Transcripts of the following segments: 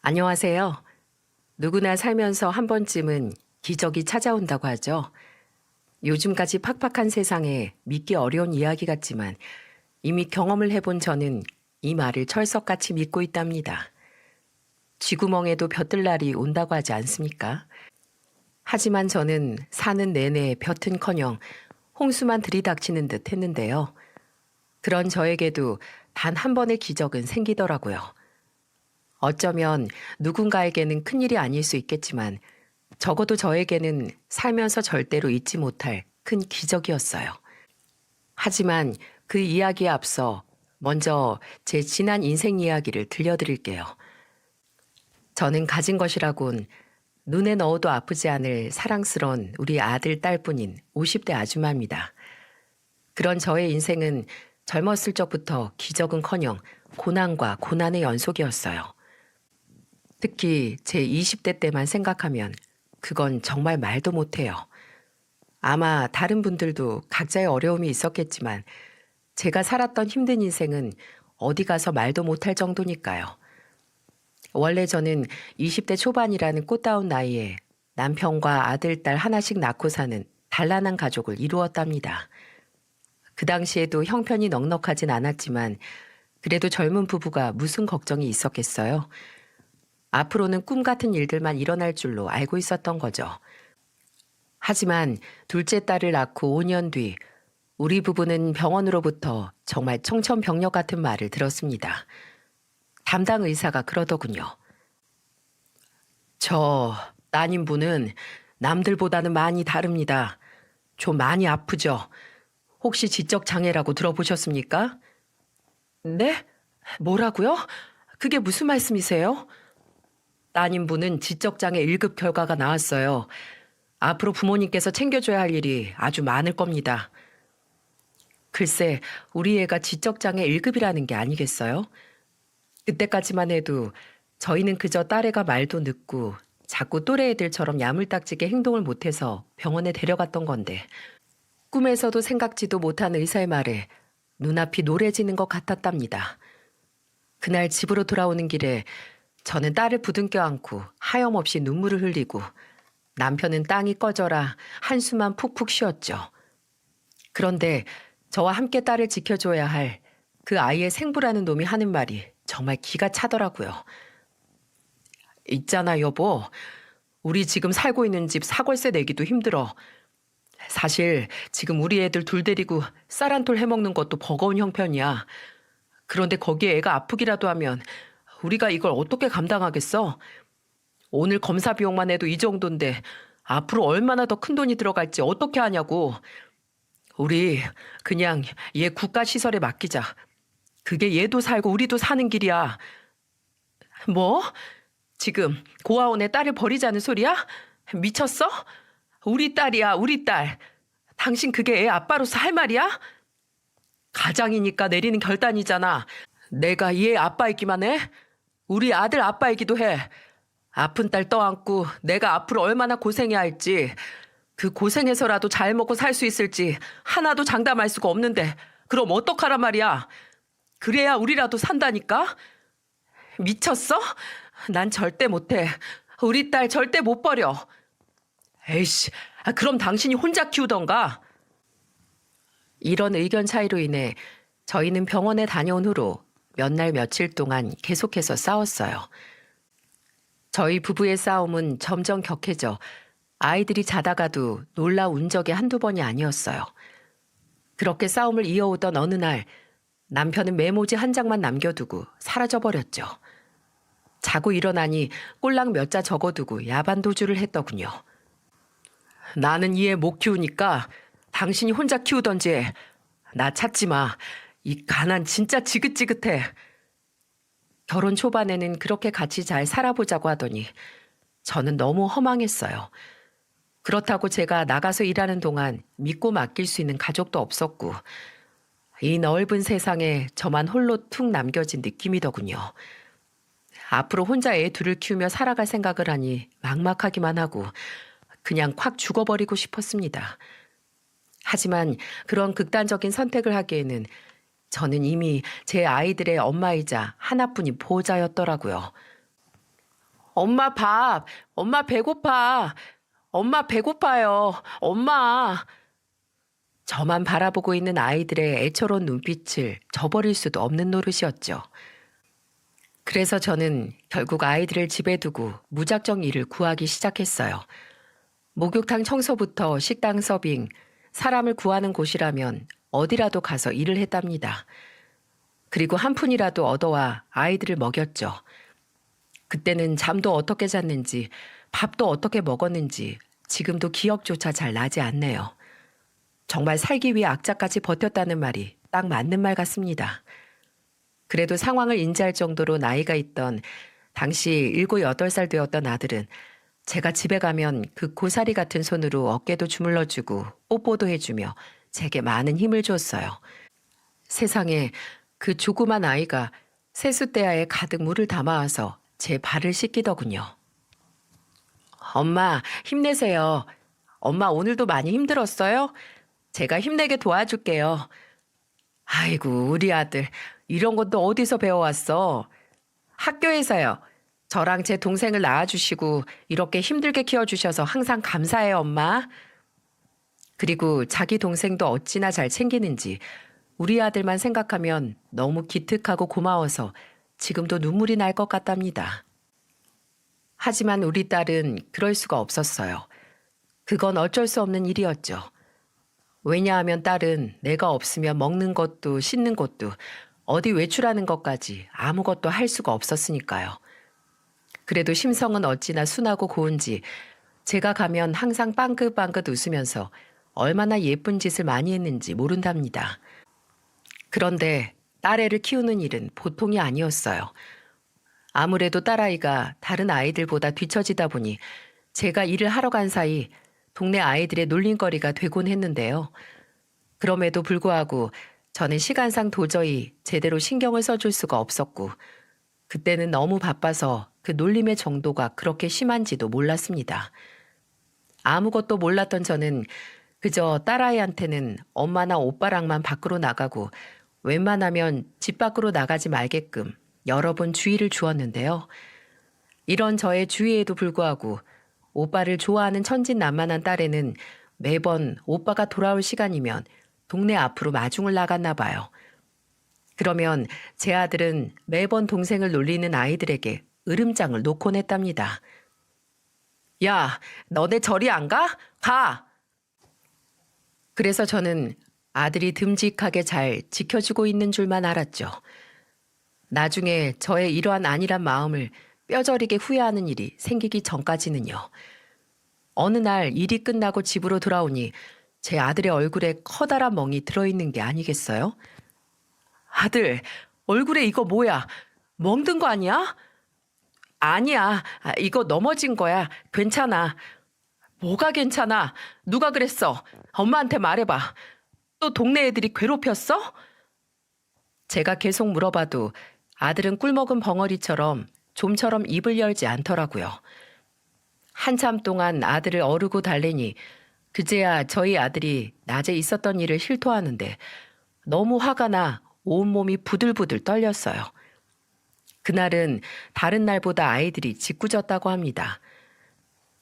안녕하세요. 누구나 살면서 한 번쯤은 기적이 찾아온다고 하죠. 요즘까지 팍팍한 세상에 믿기 어려운 이야기 같지만 이미 경험을 해본 저는 이 말을 철석같이 믿고 있답니다. 쥐구멍에도 벼뜰 날이 온다고 하지 않습니까? 하지만 저는 사는 내내 벼튼커녕 홍수만 들이닥치는 듯 했는데요. 그런 저에게도 단 한 번의 기적은 생기더라고요. 어쩌면 누군가에게는 큰일이 아닐 수 있겠지만 적어도 저에게는 살면서 절대로 잊지 못할 큰 기적이었어요. 하지만 그 이야기에 앞서 먼저 제 지난 인생 이야기를 들려드릴게요. 저는 가진 것이라곤 눈에 넣어도 아프지 않을 사랑스러운 우리 아들 딸뿐인 50대 아줌마입니다. 그런 저의 인생은 젊었을 적부터 기적은커녕 고난과 고난의 연속이었어요. 특히 제 20대 때만 생각하면 그건 정말 말도 못해요. 아마 다른 분들도 각자의 어려움이 있었겠지만 제가 살았던 힘든 인생은 어디 가서 말도 못할 정도니까요. 원래 저는 20대 초반이라는 꽃다운 나이에 남편과 아들, 딸 하나씩 낳고 사는 단란한 가족을 이루었답니다. 그 당시에도 형편이 넉넉하진 않았지만 그래도 젊은 부부가 무슨 걱정이 있었겠어요. 앞으로는 꿈 같은 일들만 일어날 줄로 알고 있었던 거죠. 하지만 둘째 딸을 낳고 5년 뒤 우리 부부는 병원으로부터 정말 청천벽력 같은 말을 들었습니다. 담당 의사가 그러더군요. 저 따님분은 남들보다는 많이 다릅니다. 좀 많이 아프죠? 혹시 지적 장애라고 들어보셨습니까? 네? 뭐라고요? 그게 무슨 말씀이세요? 따님분은 지적장애 1급 결과가 나왔어요. 앞으로 부모님께서 챙겨줘야 할 일이 아주 많을 겁니다. 글쎄, 우리 애가 지적장애 1급이라는 게 아니겠어요? 그때까지만 해도 저희는 그저 딸애가 말도 늦고 자꾸 또래 애들처럼 야물딱지게 행동을 못해서 병원에 데려갔던 건데 꿈에서도 생각지도 못한 의사의 말에 눈앞이 노래지는 것 같았답니다. 그날 집으로 돌아오는 길에 저는 딸을 부둥켜 안고 하염없이 눈물을 흘리고 남편은 땅이 꺼져라 한숨만 푹푹 쉬었죠. 그런데 저와 함께 딸을 지켜줘야 할 그 아이의 생부라는 놈이 하는 말이 정말 기가 차더라고요. 있잖아 여보, 우리 지금 살고 있는 집 사골세 내기도 힘들어. 사실 지금 우리 애들 둘 데리고 쌀 한 톨 해먹는 것도 버거운 형편이야. 그런데 거기에 애가 아프기라도 하면 우리가 이걸 어떻게 감당하겠어? 오늘 검사 비용만 해도 이 정도인데 앞으로 얼마나 더 큰 돈이 들어갈지 어떻게 하냐고. 우리 그냥 얘 국가시설에 맡기자. 그게 얘도 살고 우리도 사는 길이야. 뭐? 지금 고아원에 딸을 버리자는 소리야? 미쳤어? 우리 딸이야, 우리 딸. 당신 그게 애 아빠로서 할 말이야? 가장이니까 내리는 결단이잖아. 내가 얘 아빠이기만 해? 우리 아들 아빠이기도 해. 아픈 딸 떠안고 내가 앞으로 얼마나 고생해야 할지, 그 고생해서라도 잘 먹고 살 수 있을지 하나도 장담할 수가 없는데 그럼 어떡하란 말이야? 그래야 우리라도 산다니까? 미쳤어? 난 절대 못해. 우리 딸 절대 못 버려. 에이씨, 그럼 당신이 혼자 키우던가? 이런 의견 차이로 인해 저희는 병원에 다녀온 후로 몇 날 며칠 동안 계속해서 싸웠어요. 저희 부부의 싸움은 점점 격해져 아이들이 자다가도 놀라 운 적이 한두 번이 아니었어요. 그렇게 싸움을 이어오던 어느 날 남편은 메모지 한 장만 남겨두고 사라져버렸죠. 자고 일어나니 꼴랑 몇 자 적어두고 야반 도주를 했더군요. 나는 이 애 못 키우니까 당신이 혼자 키우던지 해. 나 찾지 마. 이 가난 진짜 지긋지긋해. 결혼 초반에는 그렇게 같이 잘 살아보자고 하더니 저는 너무 허망했어요. 그렇다고 제가 나가서 일하는 동안 믿고 맡길 수 있는 가족도 없었고 이 넓은 세상에 저만 홀로 툭 남겨진 느낌이더군요. 앞으로 혼자 애 둘을 키우며 살아갈 생각을 하니 막막하기만 하고 그냥 콱 죽어버리고 싶었습니다. 하지만 그런 극단적인 선택을 하기에는 저는 이미 제 아이들의 엄마이자 하나뿐인 보호자였더라고요. 엄마 밥, 엄마 배고파, 엄마 배고파요, 엄마. 저만 바라보고 있는 아이들의 애처로운 눈빛을 저버릴 수도 없는 노릇이었죠. 그래서 저는 결국 아이들을 집에 두고 무작정 일을 구하기 시작했어요. 목욕탕 청소부터 식당 서빙, 사람을 구하는 곳이라면 어디라도 가서 일을 했답니다. 그리고 한 푼이라도 얻어와 아이들을 먹였죠. 그때는 잠도 어떻게 잤는지, 밥도 어떻게 먹었는지 지금도 기억조차 잘 나지 않네요. 정말 살기 위해 악착같이 버텼다는 말이 딱 맞는 말 같습니다. 그래도 상황을 인지할 정도로 나이가 있던 당시 7, 8살 되었던 아들은 제가 집에 가면 그 고사리 같은 손으로 어깨도 주물러주고 뽀뽀도 해주며 제게 많은 힘을 줬어요. 세상에 그 조그만 아이가 세숫대야에 가득 물을 담아와서 제 발을 씻기더군요. 엄마, 힘내세요. 엄마 오늘도 많이 힘들었어요? 제가 힘내게 도와줄게요. 아이고, 우리 아들. 이런 것도 어디서 배워왔어? 학교에서요. 저랑 제 동생을 낳아주시고 이렇게 힘들게 키워주셔서 항상 감사해요, 엄마. 그리고 자기 동생도 어찌나 잘 챙기는지 우리 아들만 생각하면 너무 기특하고 고마워서 지금도 눈물이 날 것 같답니다. 하지만 우리 딸은 그럴 수가 없었어요. 그건 어쩔 수 없는 일이었죠. 왜냐하면 딸은 내가 없으면 먹는 것도 씻는 것도 어디 외출하는 것까지 아무것도 할 수가 없었으니까요. 그래도 심성은 어찌나 순하고 고운지 제가 가면 항상 빵긋빵긋 웃으면서 얼마나 예쁜 짓을 많이 했는지 모른답니다. 그런데 딸애를 키우는 일은 보통이 아니었어요. 아무래도 딸아이가 다른 아이들보다 뒤처지다 보니 제가 일을 하러 간 사이 동네 아이들의 놀림거리가 되곤 했는데요. 그럼에도 불구하고 저는 시간상 도저히 제대로 신경을 써줄 수가 없었고 그때는 너무 바빠서 그 놀림의 정도가 그렇게 심한지도 몰랐습니다. 아무것도 몰랐던 저는 그저 딸아이한테는 엄마나 오빠랑만 밖으로 나가고 웬만하면 집 밖으로 나가지 말게끔 여러 번 주의를 주었는데요. 이런 저의 주의에도 불구하고 오빠를 좋아하는 천진난만한 딸애는 매번 오빠가 돌아올 시간이면 동네 앞으로 마중을 나갔나 봐요. 그러면 제 아들은 매번 동생을 놀리는 아이들에게 으름장을 놓곤 했답니다. 야, 너네 저리 안 가? 가! 그래서 저는 아들이 듬직하게 잘 지켜주고 있는 줄만 알았죠. 나중에 저의 이러한 안일한 마음을 뼈저리게 후회하는 일이 생기기 전까지는요. 어느 날 일이 끝나고 집으로 돌아오니 제 아들의 얼굴에 커다란 멍이 들어있는 게 아니겠어요? 아들, 얼굴에 이거 뭐야? 멍든 거 아니야? 아니야, 이거 넘어진 거야. 괜찮아. 뭐가 괜찮아? 누가 그랬어? 엄마한테 말해봐. 또 동네 애들이 괴롭혔어? 제가 계속 물어봐도 아들은 꿀먹은 벙어리처럼 좀처럼 입을 열지 않더라고요. 한참 동안 아들을 어르고 달래니 그제야 저희 아들이 낮에 있었던 일을 실토하는데 너무 화가 나 온몸이 부들부들 떨렸어요. 그날은 다른 날보다 아이들이 짓궂었다고 합니다.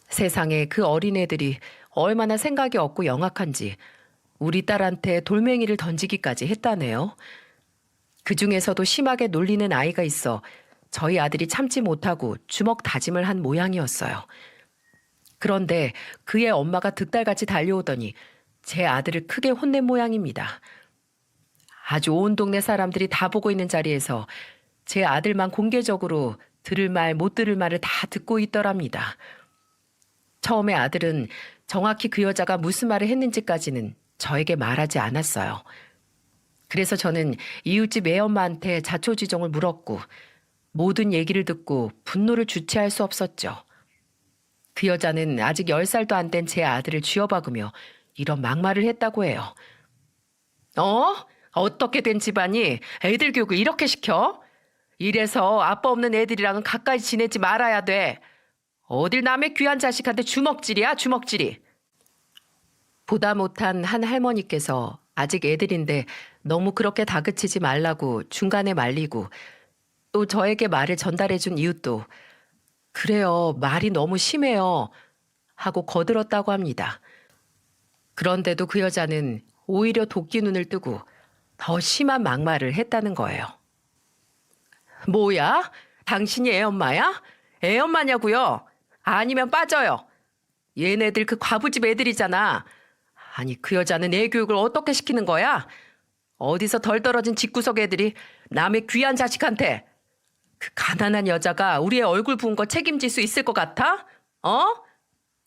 세상에 그 어린애들이 얼마나 생각이 없고 영악한지 우리 딸한테 돌멩이를 던지기까지 했다네요. 그중에서도 심하게 놀리는 아이가 있어 저희 아들이 참지 못하고 주먹 다짐을 한 모양이었어요. 그런데 그의 엄마가 득달같이 달려오더니 제 아들을 크게 혼낸 모양입니다. 아주 온 동네 사람들이 다 보고 있는 자리에서 제 아들만 공개적으로 들을 말 못 들을 말을 다 듣고 있더랍니다. 처음에 아들은 정확히 그 여자가 무슨 말을 했는지까지는 저에게 말하지 않았어요. 그래서 저는 이웃집 애엄마한테 자초지종을 물었고 모든 얘기를 듣고 분노를 주체할 수 없었죠. 그 여자는 아직 10살도 안 된 제 아들을 쥐어박으며 이런 막말을 했다고 해요. 어떻게 된 집안이 애들 교육을 이렇게 시켜? 이래서 아빠 없는 애들이랑은 가까이 지내지 말아야 돼. 어딜 남의 귀한 자식한테 주먹질이야, 주먹질이. 보다 못한 한 할머니께서 아직 애들인데 너무 그렇게 다그치지 말라고 중간에 말리고 또 저에게 말을 전달해 준 이웃도 그래요. 말이 너무 심해요. 하고 거들었다고 합니다. 그런데도 그 여자는 오히려 도끼 눈을 뜨고 더 심한 막말을 했다는 거예요. 뭐야? 당신이 애 엄마야? 애 엄마냐고요? 아니면 빠져요. 얘네들 그 과부집 애들이잖아. 아니 그 여자는 애 교육을 어떻게 시키는 거야? 어디서 덜 떨어진 집구석 애들이 남의 귀한 자식한테 그 가난한 여자가 우리의 얼굴 부은 거 책임질 수 있을 것 같아? 어?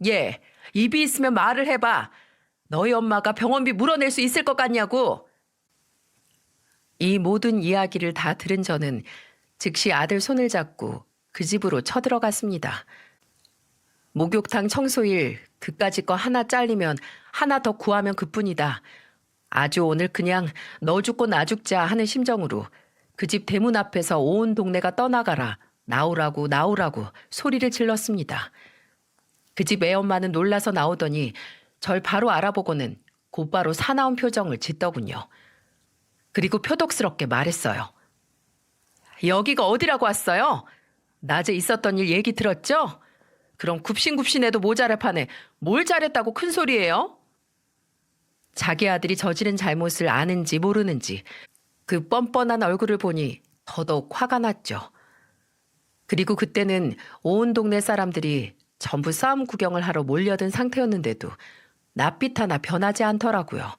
얘 입이 있으면 말을 해봐. 너희 엄마가 병원비 물어낼 수 있을 것 같냐고. 이 모든 이야기를 다 들은 저는 즉시 아들 손을 잡고 그 집으로 쳐들어갔습니다. 목욕탕 청소일 그까짓 거 하나 잘리면 하나 더 구하면 그뿐이다. 아주 오늘 그냥 너 죽고 나 죽자 하는 심정으로 그 집 대문 앞에서 온 동네가 떠나가라. 나오라고 나오라고 소리를 질렀습니다. 그 집 애엄마는 놀라서 나오더니 절 바로 알아보고는 곧바로 사나운 표정을 짓더군요. 그리고 표독스럽게 말했어요. 여기가 어디라고 왔어요? 낮에 있었던 일 얘기 들었죠? 그럼 굽신굽신해도 모자랄 판에 뭘 잘했다고 큰 소리예요? 자기 아들이 저지른 잘못을 아는지 모르는지 그 뻔뻔한 얼굴을 보니 더더욱 화가 났죠. 그리고 그때는 온 동네 사람들이 전부 싸움 구경을 하러 몰려든 상태였는데도 낯빛 하나 변하지 않더라고요.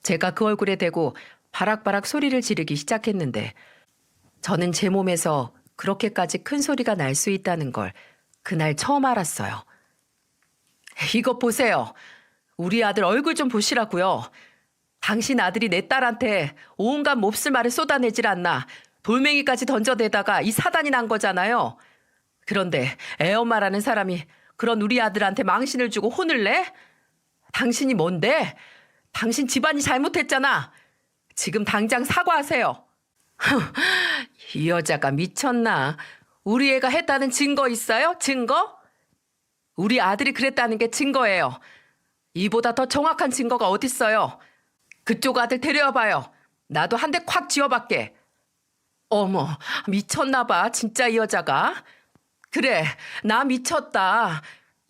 제가 그 얼굴에 대고 바락바락 소리를 지르기 시작했는데 저는 제 몸에서 그렇게까지 큰 소리가 날 수 있다는 걸 그날 처음 알았어요. 이것 보세요. 우리 아들 얼굴 좀 보시라고요. 당신 아들이 내 딸한테 온갖 몹쓸 말을 쏟아내질 않나 돌멩이까지 던져대다가 이 사단이 난 거잖아요. 그런데 애엄마라는 사람이 그런 우리 아들한테 망신을 주고 혼을 내? 당신이 뭔데? 당신 집안이 잘못했잖아. 지금 당장 사과하세요. 이 여자가 미쳤나? 우리 애가 했다는 증거 있어요? 증거? 우리 아들이 그랬다는 게 증거예요. 이보다 더 정확한 증거가 어딨어요? 그쪽 아들 데려와 봐요. 나도 한 대 콱 쥐어박게. 어머, 미쳤나 봐. 진짜 이 여자가. 그래, 나 미쳤다.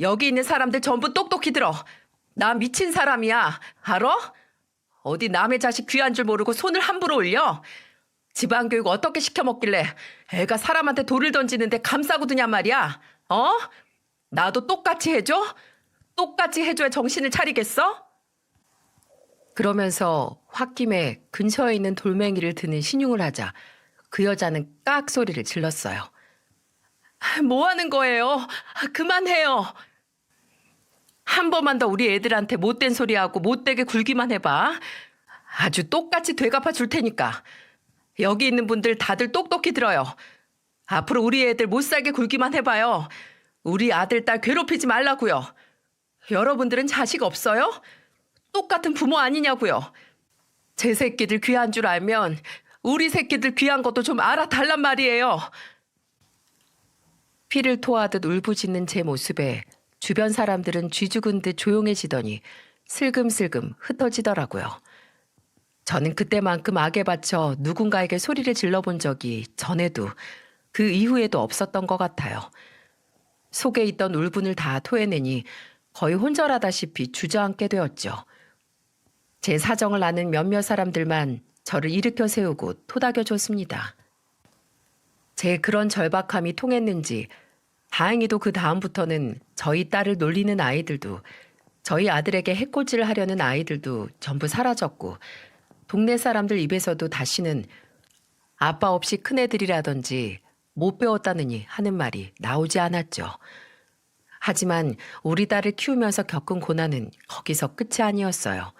여기 있는 사람들 전부 똑똑히 들어. 나 미친 사람이야. 알아? 어디 남의 자식 귀한 줄 모르고 손을 함부로 올려? 집안 교육 어떻게 시켜먹길래 애가 사람한테 돌을 던지는데 감싸고 드냔 말이야. 어? 나도 똑같이 해줘? 똑같이 해줘야 정신을 차리겠어? 그러면서 홧김에 근처에 있는 돌멩이를 드는 신용을 하자 그 여자는 깍 소리를 질렀어요. 뭐 하는 거예요? 그만해요. 한 번만 더 우리 애들한테 못된 소리하고 못되게 굴기만 해봐. 아주 똑같이 되갚아 줄 테니까. 여기 있는 분들 다들 똑똑히 들어요. 앞으로 우리 애들 못 살게 굴기만 해봐요. 우리 아들, 딸 괴롭히지 말라고요. 여러분들은 자식 없어요? 똑같은 부모 아니냐고요. 제 새끼들 귀한 줄 알면 우리 새끼들 귀한 것도 좀 알아달란 말이에요. 피를 토하듯 울부짖는 제 모습에 주변 사람들은 쥐죽은 듯 조용해지더니 슬금슬금 흩어지더라고요. 저는 그때만큼 악에 받쳐 누군가에게 소리를 질러본 적이 전에도 그 이후에도 없었던 것 같아요. 속에 있던 울분을 다 토해내니 거의 혼절하다시피 주저앉게 되었죠. 제 사정을 아는 몇몇 사람들만 저를 일으켜 세우고 토닥여줬습니다. 제 그런 절박함이 통했는지 다행히도 그 다음부터는 저희 딸을 놀리는 아이들도 저희 아들에게 해코지를 하려는 아이들도 전부 사라졌고 동네 사람들 입에서도 다시는 아빠 없이 큰애들이라든지 못 배웠다느니 하는 말이 나오지 않았죠. 하지만 우리 딸을 키우면서 겪은 고난은 거기서 끝이 아니었어요.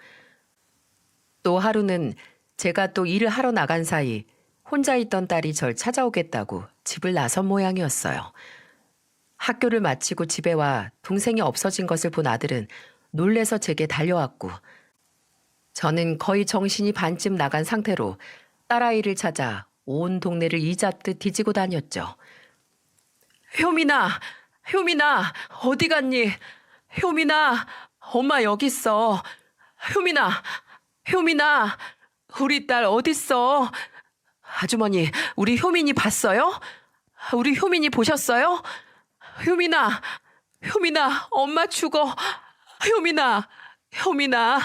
또 하루는 제가 또 일을 하러 나간 사이 혼자 있던 딸이 절 찾아오겠다고 집을 나선 모양이었어요. 학교를 마치고 집에 와 동생이 없어진 것을 본 아들은 놀래서 제게 달려왔고 저는 거의 정신이 반쯤 나간 상태로 딸아이를 찾아 온 동네를 이잡듯 뒤지고 다녔죠. 효민아, 효민아, 어디 갔니? 효민아, 엄마 여기 있어. 효민아, 효민아, 우리 딸 어딨어? 아주머니, 우리 효민이 봤어요? 우리 효민이 보셨어요? 효민아, 효민아, 엄마 죽어. 효민아, 효민아,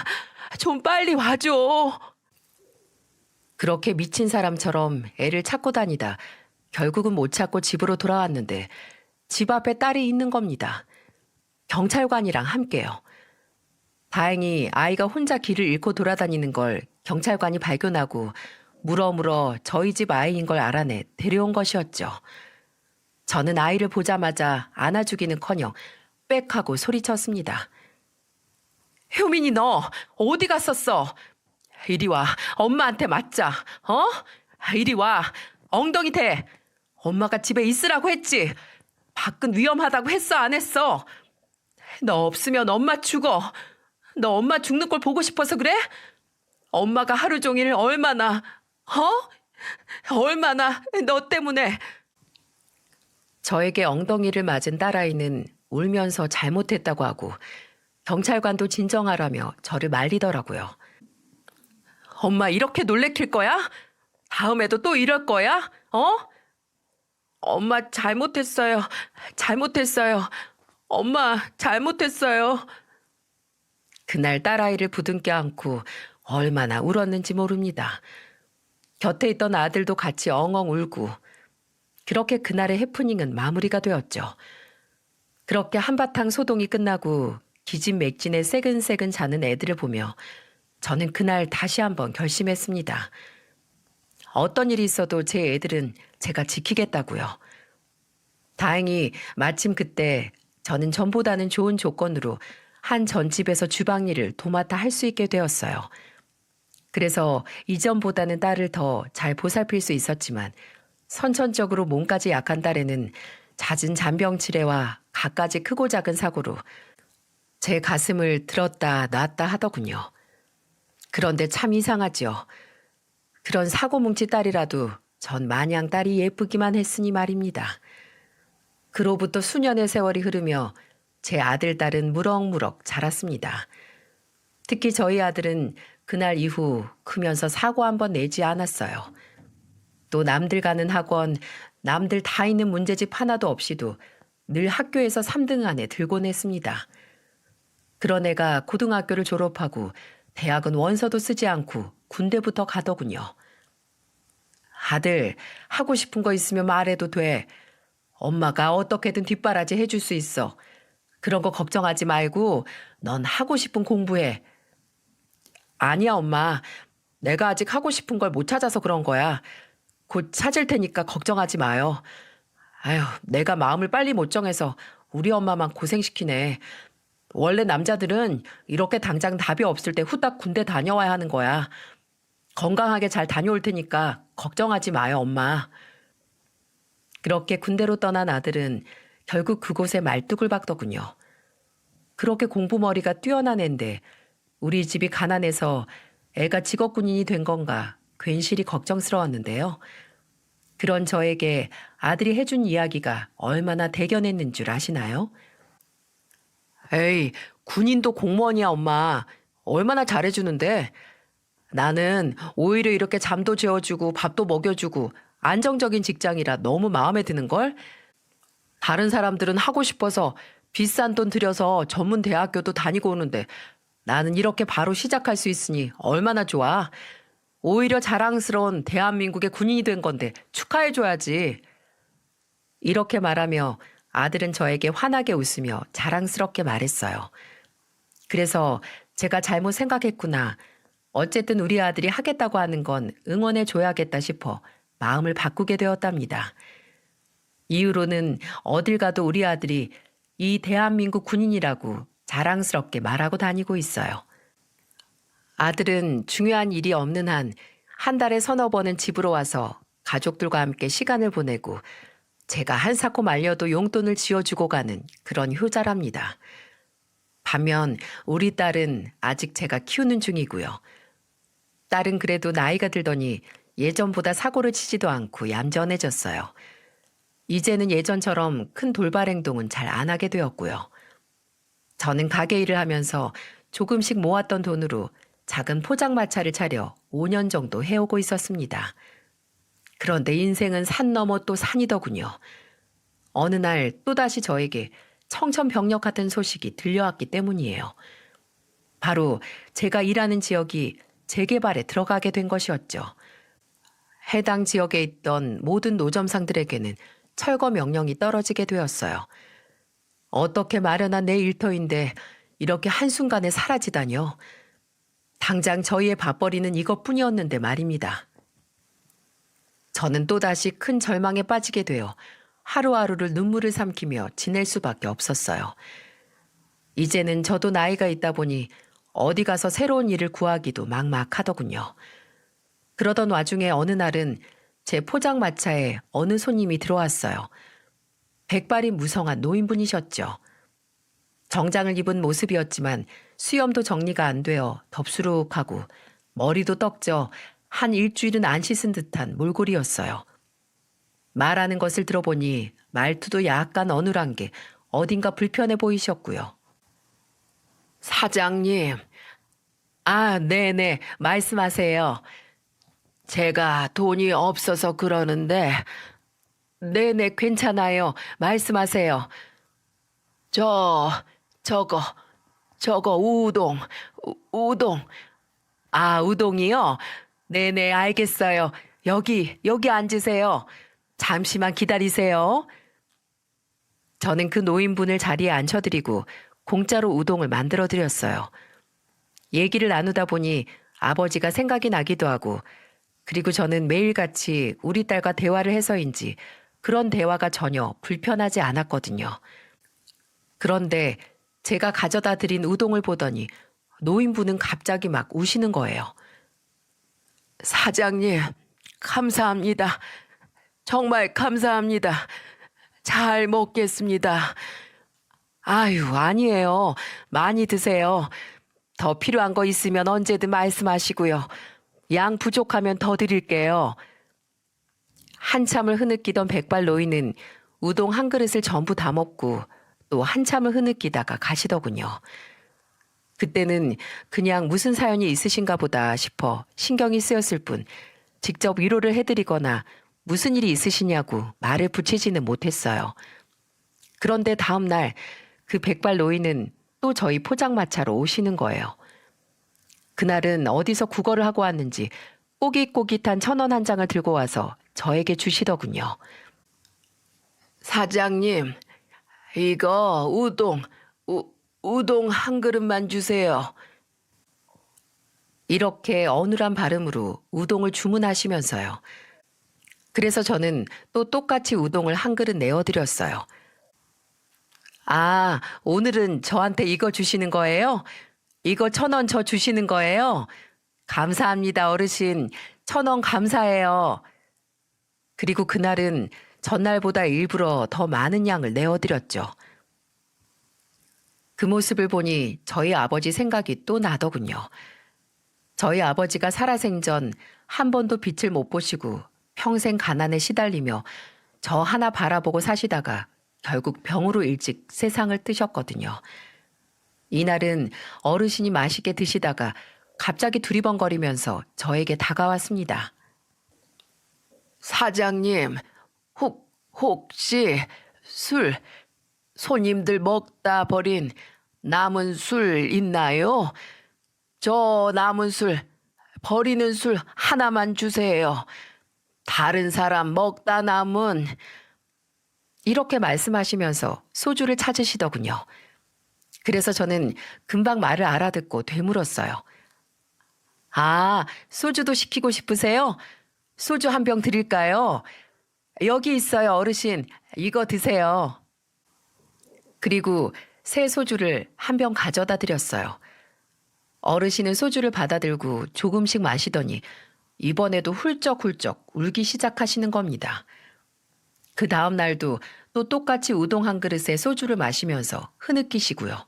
좀 빨리 와줘. 그렇게 미친 사람처럼 애를 찾고 다니다 결국은 못 찾고 집으로 돌아왔는데 집 앞에 딸이 있는 겁니다. 경찰관이랑 함께요. 다행히 아이가 혼자 길을 잃고 돌아다니는 걸 경찰관이 발견하고 물어물어 저희 집 아이인 걸 알아내 데려온 것이었죠. 저는 아이를 보자마자 안아주기는커녕 빽하고 소리쳤습니다. 효민이 너 어디 갔었어? 이리 와. 엄마한테 맞자. 어? 이리 와. 엉덩이 대. 엄마가 집에 있으라고 했지. 밖은 위험하다고 했어 안 했어? 너 없으면 엄마 죽어. 너 엄마 죽는 걸 보고 싶어서 그래? 엄마가 하루 종일 얼마나 너 때문에. 저에게 엉덩이를 맞은 딸아이는 울면서 잘못했다고 하고 경찰관도 진정하라며 저를 말리더라고요. 엄마 이렇게 놀래킬 거야? 다음에도 또 이럴 거야? 엄마 잘못했어요. 잘못했어요. 엄마 잘못했어요. 그날 딸아이를 부둥켜 안고 얼마나 울었는지 모릅니다. 곁에 있던 아들도 같이 엉엉 울고 그렇게 그날의 해프닝은 마무리가 되었죠. 그렇게 한바탕 소동이 끝나고 기진맥진에 새근새근 자는 애들을 보며 저는 그날 다시 한번 결심했습니다. 어떤 일이 있어도 제 애들은 제가 지키겠다고요. 다행히 마침 그때 저는 전보다는 좋은 조건으로 한 전집에서 주방 일을 도맡아 할 수 있게 되었어요. 그래서 이전보다는 딸을 더 잘 보살필 수 있었지만 선천적으로 몸까지 약한 딸에는 잦은 잔병치레와 갖가지 크고 작은 사고로 제 가슴을 들었다 놨다 하더군요. 그런데 참 이상하죠. 그런 사고뭉치 딸이라도 전 마냥 딸이 예쁘기만 했으니 말입니다. 그로부터 수년의 세월이 흐르며 제 아들, 딸은 무럭무럭 자랐습니다. 특히 저희 아들은 그날 이후 크면서 사고 한 번 내지 않았어요. 또 남들 가는 학원, 남들 다 있는 문제집 하나도 없이도 늘 학교에서 3등 안에 들곤 했습니다. 그런 애가 고등학교를 졸업하고 대학은 원서도 쓰지 않고 군대부터 가더군요. 아들, 하고 싶은 거 있으면 말해도 돼. 엄마가 어떻게든 뒷바라지 해줄 수 있어. 그런 거 걱정하지 말고 넌 하고 싶은 공부해. 아니야, 엄마. 내가 아직 하고 싶은 걸 못 찾아서 그런 거야. 곧 찾을 테니까 걱정하지 마요. 아휴, 내가 마음을 빨리 못 정해서 우리 엄마만 고생시키네. 원래 남자들은 이렇게 당장 답이 없을 때 후딱 군대 다녀와야 하는 거야. 건강하게 잘 다녀올 테니까 걱정하지 마요, 엄마. 그렇게 군대로 떠난 아들은 결국 그곳에 말뚝을 박더군요. 그렇게 공부머리가 뛰어난 앤데 우리 집이 가난해서 애가 직업군인이 된 건가 괜시리 걱정스러웠는데요. 그런 저에게 아들이 해준 이야기가 얼마나 대견했는 줄 아시나요? 에이, 군인도 공무원이야, 엄마. 얼마나 잘해주는데. 나는 오히려 이렇게 잠도 재워주고 밥도 먹여주고 안정적인 직장이라 너무 마음에 드는걸? 다른 사람들은 하고 싶어서 비싼 돈 들여서 전문 대학교도 다니고 오는데 나는 이렇게 바로 시작할 수 있으니 얼마나 좋아. 오히려 자랑스러운 대한민국의 군인이 된 건데 축하해줘야지. 이렇게 말하며 아들은 저에게 환하게 웃으며 자랑스럽게 말했어요. 그래서 제가 잘못 생각했구나. 어쨌든 우리 아들이 하겠다고 하는 건 응원해줘야겠다 싶어 마음을 바꾸게 되었답니다. 이후로는 어딜 가도 우리 아들이 이 대한민국 군인이라고 자랑스럽게 말하고 다니고 있어요. 아들은 중요한 일이 없는 한 달에 서너 번은 집으로 와서 가족들과 함께 시간을 보내고 제가 한사코 말려도 용돈을 지어주고 가는 그런 효자랍니다. 반면 우리 딸은 아직 제가 키우는 중이고요. 딸은 그래도 나이가 들더니 예전보다 사고를 치지도 않고 얌전해졌어요. 이제는 예전처럼 큰 돌발 행동은 잘 안 하게 되었고요. 저는 가게 일을 하면서 조금씩 모았던 돈으로 작은 포장마차를 차려 5년 정도 해오고 있었습니다. 그런데 인생은 산 넘어 또 산이더군요. 어느 날 또다시 저에게 청천벽력 같은 소식이 들려왔기 때문이에요. 바로 제가 일하는 지역이 재개발에 들어가게 된 것이었죠. 해당 지역에 있던 모든 노점상들에게는 철거 명령이 떨어지게 되었어요. 어떻게 마련한 내 일터인데 이렇게 한순간에 사라지다뇨. 당장 저희의 밥벌이는 이것뿐이었는데 말입니다. 저는 또다시 큰 절망에 빠지게 되어 하루하루를 눈물을 삼키며 지낼 수밖에 없었어요. 이제는 저도 나이가 있다 보니 어디 가서 새로운 일을 구하기도 막막하더군요. 그러던 와중에 어느 날은 제 포장마차에 어느 손님이 들어왔어요. 백발이 무성한 노인분이셨죠. 정장을 입은 모습이었지만 수염도 정리가 안 되어 덥수룩하고 머리도 떡져 한 일주일은 안 씻은 듯한 몰골이었어요. 말하는 것을 들어보니 말투도 약간 어눌한 게 어딘가 불편해 보이셨고요. 사장님, 네네, 말씀하세요. 제가 돈이 없어서 그러는데, 네네, 괜찮아요. 말씀하세요. 저, 저거, 저거 우동, 우동. 우동이요? 네네, 알겠어요. 여기 앉으세요. 잠시만 기다리세요. 저는 그 노인분을 자리에 앉혀드리고 공짜로 우동을 만들어 드렸어요. 얘기를 나누다 보니 아버지가 생각이 나기도 하고, 그리고 저는 매일같이 우리 딸과 대화를 해서인지 그런 대화가 전혀 불편하지 않았거든요. 그런데 제가 가져다 드린 우동을 보더니 노인분은 갑자기 막 우시는 거예요. 사장님, 감사합니다. 정말 감사합니다. 잘 먹겠습니다. 아니에요. 많이 드세요. 더 필요한 거 있으면 언제든 말씀하시고요. 양 부족하면 더 드릴게요. 한참을 흐느끼던 백발 노인은 우동 한 그릇을 전부 다 먹고 또 한참을 흐느끼다가 가시더군요. 그때는 그냥 무슨 사연이 있으신가 보다 싶어 신경이 쓰였을 뿐 직접 위로를 해드리거나 무슨 일이 있으시냐고 말을 붙이지는 못했어요. 그런데 다음 날 그 백발 노인은 또 저희 포장마차로 오시는 거예요. 그날은 어디서 국어를 하고 왔는지 꼬깃꼬깃한 1,000원 한 장을 들고 와서 저에게 주시더군요. 사장님, 이거 우동 한 그릇만 주세요. 이렇게 어눌한 발음으로 우동을 주문하시면서요. 그래서 저는 또 똑같이 우동을 한 그릇 내어드렸어요. 오늘은 저한테 이거 주시는 거예요? 이거 1,000원 저 주시는 거예요? 감사합니다, 어르신. 1,000원 감사해요. 그리고 그날은 전날보다 일부러 더 많은 양을 내어드렸죠. 그 모습을 보니 저희 아버지 생각이 또 나더군요. 저희 아버지가 살아생전 한 번도 빛을 못 보시고 평생 가난에 시달리며 저 하나 바라보고 사시다가 결국 병으로 일찍 세상을 뜨셨거든요. 이날은 어르신이 맛있게 드시다가 갑자기 두리번거리면서 저에게 다가왔습니다. 사장님, 혹시 손님들 먹다 버린 남은 술 있나요? 저 남은 술, 버리는 술 하나만 주세요. 다른 사람 먹다 남은. 이렇게 말씀하시면서 소주를 찾으시더군요. 그래서 저는 금방 말을 알아듣고 되물었어요. 소주도 시키고 싶으세요? 소주 한 병 드릴까요? 여기 있어요, 어르신. 이거 드세요. 그리고 새 소주를 한 병 가져다 드렸어요. 어르신은 소주를 받아들고 조금씩 마시더니 이번에도 훌쩍훌쩍 울기 시작하시는 겁니다. 그 다음 날도 또 똑같이 우동 한 그릇에 소주를 마시면서 흐느끼시고요.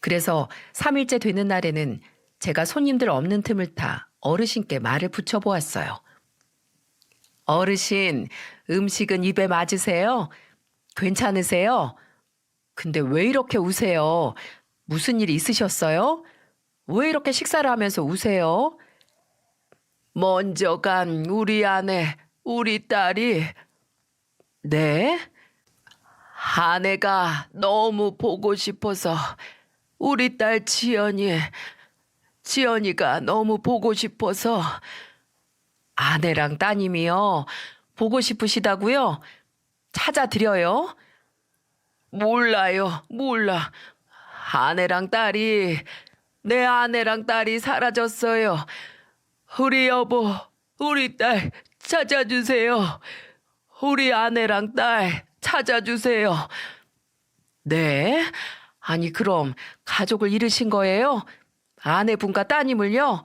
그래서 3일째 되는 날에는 제가 손님들 없는 틈을 타 어르신께 말을 붙여보았어요. 어르신, 음식은 입에 맞으세요? 괜찮으세요? 근데 왜 이렇게 우세요? 무슨 일 있으셨어요? 왜 이렇게 식사를 하면서 우세요? 먼저 간 우리 아내 우리 딸이. 네? 아내가 너무 보고 싶어서 우리 딸 지연이가 너무 보고 싶어서. 아내랑 따님이요? 보고 싶으시다고요? 찾아드려요? 몰라요, 몰라. 내 아내랑 딸이 사라졌어요. 우리 여보, 우리 딸 찾아주세요. 우리 아내랑 딸 찾아주세요. 네? 아니, 그럼 가족을 잃으신 거예요? 아내분과 따님을요?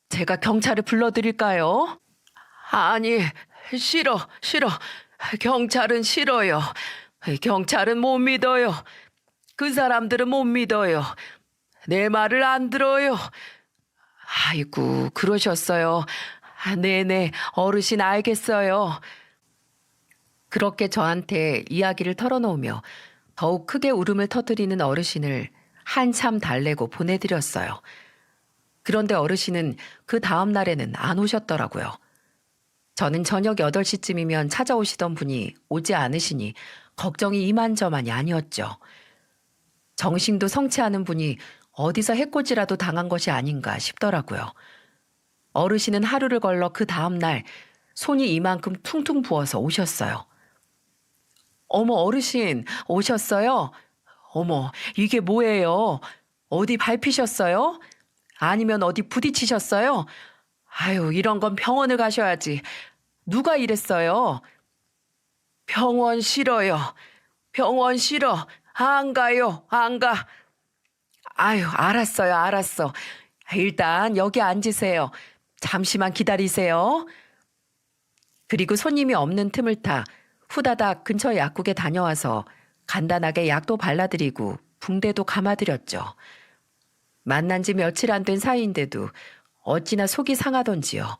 제가 경찰을 불러드릴까요? 아니, 싫어. 경찰은 싫어요. 경찰은 못 믿어요. 그 사람들은 못 믿어요. 내 말을 안 들어요. 아이고, 그러셨어요. 네네, 어르신 알겠어요. 그렇게 저한테 이야기를 털어놓으며 더욱 크게 울음을 터뜨리는 어르신을 한참 달래고 보내드렸어요. 그런데 어르신은 그 다음 날에는 안 오셨더라고요. 저는 저녁 8시쯤이면 찾아오시던 분이 오지 않으시니 걱정이 이만저만이 아니었죠. 정신도 성치 않은 분이 어디서 해코지라도 당한 것이 아닌가 싶더라고요. 어르신은 하루를 걸러 그 다음 날 손이 이만큼 퉁퉁 부어서 오셨어요. 어머, 어르신 오셨어요? 어머, 이게 뭐예요? 어디 밟히셨어요? 아니면 어디 부딪히셨어요? 아유, 이런 건 병원을 가셔야지. 누가 이랬어요? 병원 싫어요. 병원 싫어. 안 가요. 안 가. 아유, 알았어. 일단 여기 앉으세요. 잠시만 기다리세요. 그리고 손님이 없는 틈을 타 후다닥 근처 약국에 다녀와서 간단하게 약도 발라드리고 붕대도 감아드렸죠. 만난 지 며칠 안 된 사이인데도 어찌나 속이 상하던지요.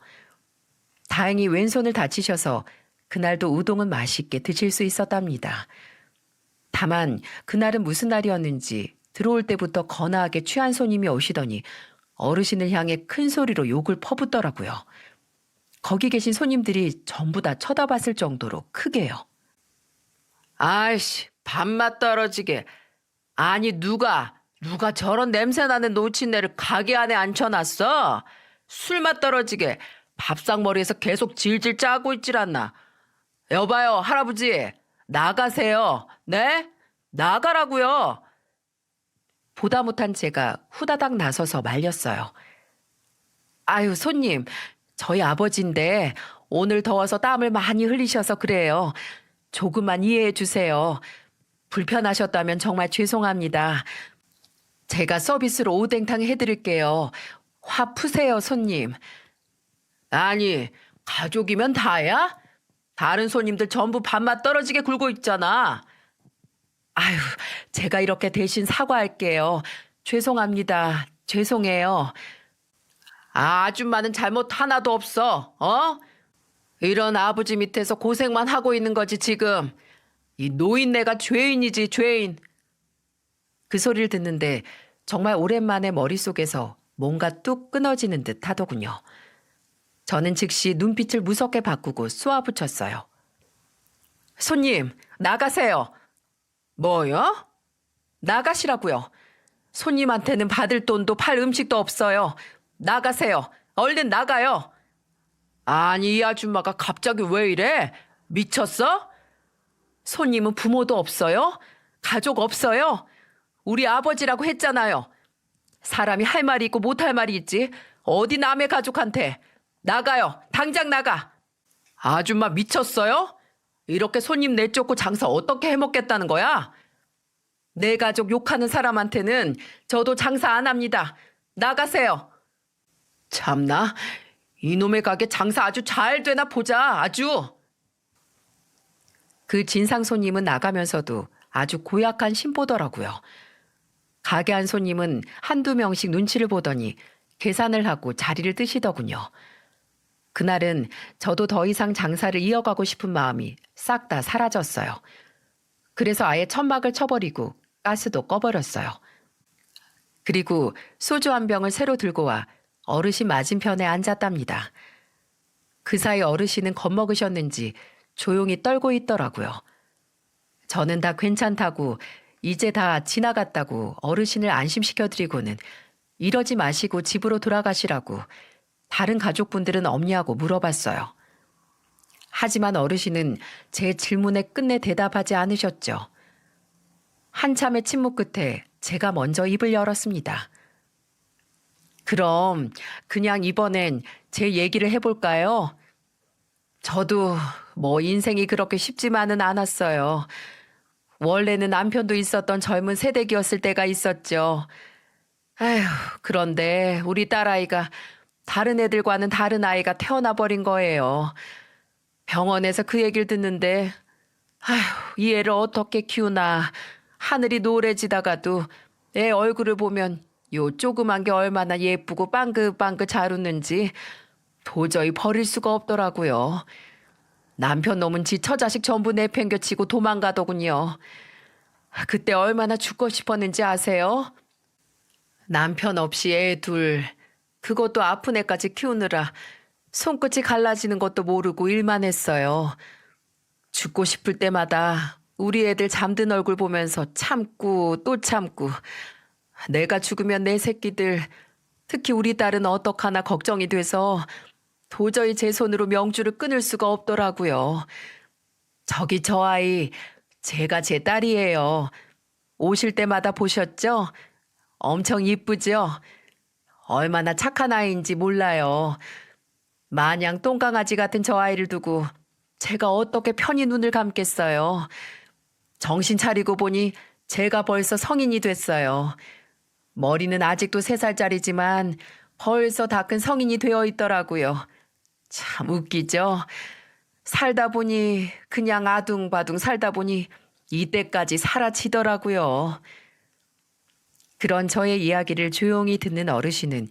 다행히 왼손을 다치셔서 그날도 우동은 맛있게 드실 수 있었답니다. 다만 그날은 무슨 날이었는지 들어올 때부터 거나하게 취한 손님이 오시더니 어르신을 향해 큰 소리로 욕을 퍼붓더라고요. 거기 계신 손님들이 전부 다 쳐다봤을 정도로 크게요. 아이씨, 밥맛 떨어지게. 아니, 누가 저런 냄새나는 노친네를 가게 안에 앉혀놨어? 술맛 떨어지게 밥상머리에서 계속 질질 짜고 있질 않나. 여봐요, 할아버지. 나가세요. 네? 나가라고요. 보다 못한 제가 후다닥 나서서 말렸어요. 아유, 손님, 저희 아버지인데 오늘 더워서 땀을 많이 흘리셔서 그래요. 조금만 이해해 주세요. 불편하셨다면 정말 죄송합니다. 제가 서비스로 오뎅탕 해드릴게요. 화 푸세요, 손님. 아니, 가족이면 다야? 다른 손님들 전부 밥맛 떨어지게 굴고 있잖아. 아유, 제가 이렇게 대신 사과할게요. 죄송합니다. 죄송해요. 아줌마는 잘못 하나도 없어. 어? 이런 아버지 밑에서 고생만 하고 있는 거지 지금. 이 노인네가 죄인이지 죄인. 그 소리를 듣는데 정말 오랜만에 머릿속에서 뭔가 뚝 끊어지는 듯 하더군요. 저는 즉시 눈빛을 무섭게 바꾸고 쏘아붙였어요. 손님, 나가세요. 뭐요? 나가시라고요. 손님한테는 받을 돈도 팔 음식도 없어요. 나가세요. 얼른 나가요. 아니, 이 아줌마가 갑자기 왜 이래? 미쳤어? 손님은 부모도 없어요? 가족 없어요? 우리 아버지라고 했잖아요. 사람이 할 말이 있고 못할 말이 있지. 어디 남의 가족한테. 나가요. 당장 나가. 아줌마 미쳤어요? 이렇게 손님 내쫓고 장사 어떻게 해먹겠다는 거야? 내 가족 욕하는 사람한테는 저도 장사 안 합니다. 나가세요. 참나, 이놈의 가게 장사 아주 잘 되나 보자, 아주. 그 진상 손님은 나가면서도 아주 고약한 심보더라고요. 가게 안 손님은 한두 명씩 눈치를 보더니 계산을 하고 자리를 뜨시더군요. 그날은 저도 더 이상 장사를 이어가고 싶은 마음이 싹 다 사라졌어요. 그래서 아예 천막을 쳐버리고 가스도 꺼버렸어요. 그리고 소주 한 병을 새로 들고 와 어르신 맞은편에 앉았답니다. 그 사이 어르신은 겁먹으셨는지 조용히 떨고 있더라고요. 저는 다 괜찮다고, 이제 다 지나갔다고 어르신을 안심시켜드리고는 이러지 마시고 집으로 돌아가시라고 다른 가족분들은 없냐고 물어봤어요. 하지만 어르신은 제 질문에 끝내 대답하지 않으셨죠. 한참의 침묵 끝에 제가 먼저 입을 열었습니다. 그럼 그냥 이번엔 제 얘기를 해볼까요? 저도 뭐 인생이 그렇게 쉽지만은 않았어요. 원래는 남편도 있었던 젊은 새댁이었을 때가 있었죠. 아휴, 그런데 우리 딸아이가 다른 애들과는 다른 아이가 태어나 버린 거예요. 병원에서 그 얘기를 듣는데 아휴, 이 애를 어떻게 키우나 하늘이 노래지다가도 애 얼굴을 보면 요 조그만 게 얼마나 예쁘고 빵긋빵긋 잘 웃는지 도저히 버릴 수가 없더라고요. 남편 놈은 지 처자식 전부 내팽겨치고 도망가더군요. 그때 얼마나 죽고 싶었는지 아세요? 남편 없이 애 둘, 그것도 아픈 애까지 키우느라 손끝이 갈라지는 것도 모르고 일만 했어요. 죽고 싶을 때마다 우리 애들 잠든 얼굴 보면서 참고 또 참고 내가 죽으면 내 새끼들, 특히 우리 딸은 어떡하나 걱정이 돼서 도저히 제 손으로 명주를 끊을 수가 없더라고요. 저기 저 아이, 제가 제 딸이에요. 오실 때마다 보셨죠? 엄청 이쁘죠? 얼마나 착한 아이인지 몰라요. 마냥 똥강아지 같은 저 아이를 두고 제가 어떻게 편히 눈을 감겠어요. 정신 차리고 보니 제가 벌써 성인이 됐어요. 머리는 아직도 3살짜리지만 벌써 다 큰 성인이 되어 있더라고요. 참 웃기죠? 살다 보니 그냥 아둥바둥 살다 보니 이때까지 사라지더라고요. 그런 저의 이야기를 조용히 듣는 어르신은